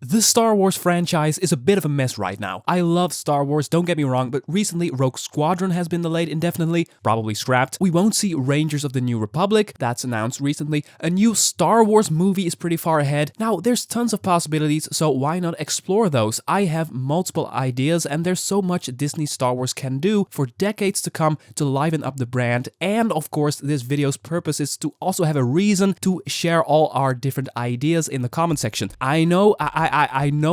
The Star Wars franchise is a bit of a mess right now. I love Star Wars, don't get me wrong, but recently Rogue Squadron has been delayed indefinitely, probably scrapped. We won't see Rangers of the New Republic, that's announced recently. A new Star Wars movie is pretty far ahead. Now, there's tons of possibilities, so why not explore those? I have multiple ideas, and there's so much Disney Star Wars can do for decades to come to liven up the brand. And of course, this video's purpose is to also have a reason to share all our different ideas in the comment section. I know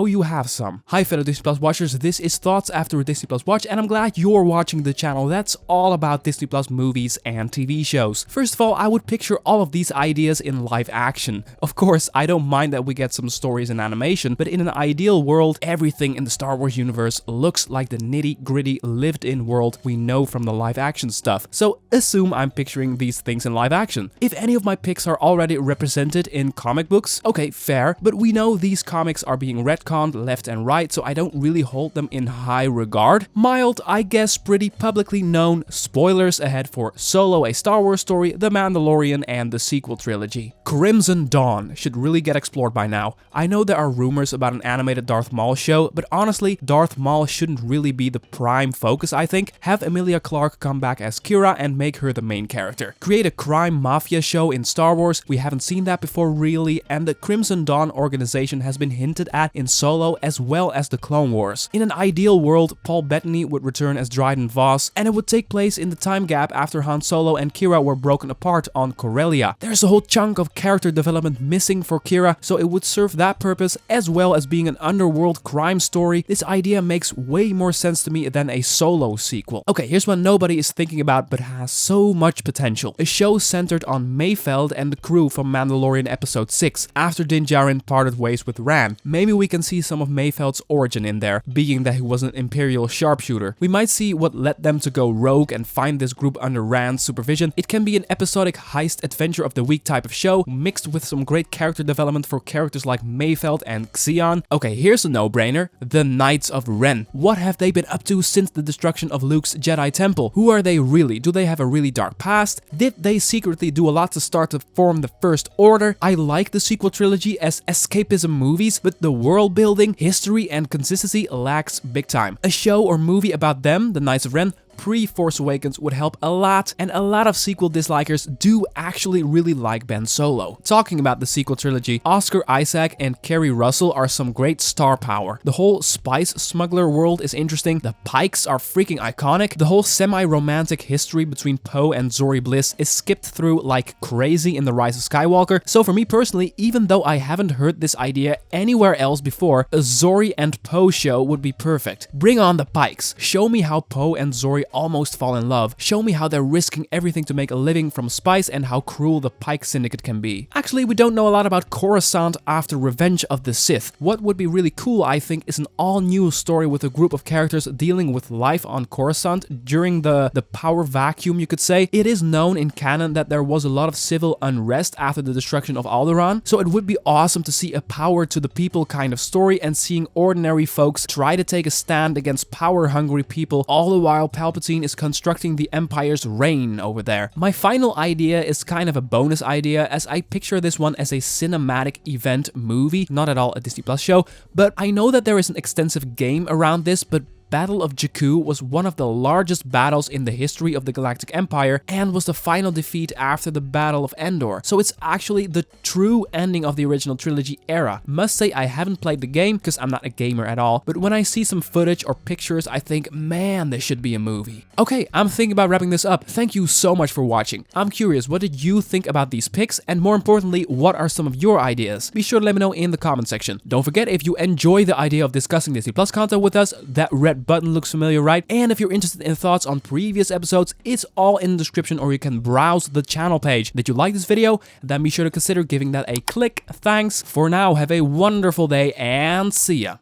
you have some. Hi fellow Disney Plus watchers, this is Thoughts After a Disney Plus Watch, and I'm glad you're watching the channel that's all about Disney Plus movies and TV shows. First of all, I would picture all of these ideas in live action. Of course, I don't mind that we get some stories in animation, but in an ideal world, everything in the Star Wars universe looks like the nitty-gritty lived-in world we know from the live action stuff. So assume I'm picturing these things in live action. If any of my picks are already represented in comic books, okay, fair, but we know these comics are being retconned left and right, so I don't really hold them in high regard. Mild, I guess pretty publicly known, spoilers ahead for Solo, a Star Wars story, The Mandalorian, and the sequel trilogy. Crimson Dawn should really get explored by now. I know there are rumors about an animated Darth Maul show, but honestly, Darth Maul shouldn't really be the prime focus, I think. Have Emilia Clarke come back as Kira and make her the main character. Create a crime mafia show in Star Wars, we haven't seen that before really, and the Crimson Dawn organization has been hinted at in Solo as well as the Clone Wars. In an ideal world, Paul Bettany would return as Dryden Voss, and it would take place in the time gap after Han Solo and Kira were broken apart on Corellia. There's a whole chunk of character development missing for Kira, so it would serve that purpose as well as being an underworld crime story. This idea makes way more sense to me than a Solo sequel. Okay, here's one nobody is thinking about but has so much potential. A show centered on Mayfeld and the crew from Mandalorian Episode 6, after Din Djarin parted ways with Ran. Maybe we can see some of Mayfeld's origin in there, being that he was an Imperial sharpshooter. We might see what led them to go rogue and find this group under Rand's supervision. It can be an episodic heist adventure of the week type of show, mixed with some great character development for characters like Mayfeld and Xion. Okay, here's a no-brainer. The Knights of Ren. What have they been up to since the destruction of Luke's Jedi Temple? Who are they really? Do they have a really dark past? Did they secretly do a lot to start to form the First Order? I like the sequel trilogy as escapism movies, but the world building, history, and consistency lacks big time. A show or movie about them, the Knights of Ren, pre-Force Awakens would help a lot, and a lot of sequel dislikers do actually really like Ben Solo. Talking about the sequel trilogy, Oscar Isaac and Kerry Russell are some great star power. The whole spice smuggler world is interesting, the Pikes are freaking iconic, the whole semi-romantic history between Poe and Zori Bliss is skipped through like crazy in The Rise of Skywalker, so for me personally, even though I haven't heard this idea anywhere else before, a Zori and Poe show would be perfect. Bring on the Pikes, show me how Poe and Zori almost fall in love. Show me how they're risking everything to make a living from spice and how cruel the Pike Syndicate can be. Actually, we don't know a lot about Coruscant after Revenge of the Sith. What would be really cool, I think, is an all-new story with a group of characters dealing with life on Coruscant during the power vacuum, you could say. It is known in canon that there was a lot of civil unrest after the destruction of Alderaan, so it would be awesome to see a power to the people kind of story and seeing ordinary folks try to take a stand against power-hungry people, all the while Palpatine is constructing the Empire's reign over there. My final idea is kind of a bonus idea, as I picture this one as a cinematic event movie, not at all a Disney Plus show, but I know that there is an extensive game around this, but Battle of Jakku was one of the largest battles in the history of the Galactic Empire and was the final defeat after the Battle of Endor. So it's actually the true ending of the original trilogy era. Must say I haven't played the game because I'm not a gamer at all, but when I see some footage or pictures, I think, man, this should be a movie. Okay, I'm thinking about wrapping this up. Thank you so much for watching. I'm curious, what did you think about these picks? And more importantly, what are some of your ideas? Be sure to let me know in the comment section. Don't forget, if you enjoy the idea of discussing Disney Plus content with us, that red button looks familiar, right? And if you're interested in thoughts on previous episodes, it's all in the description, or you can browse the channel page. Did you like this video? Then be sure to consider giving that a click. Thanks. For now, have a wonderful day and see ya.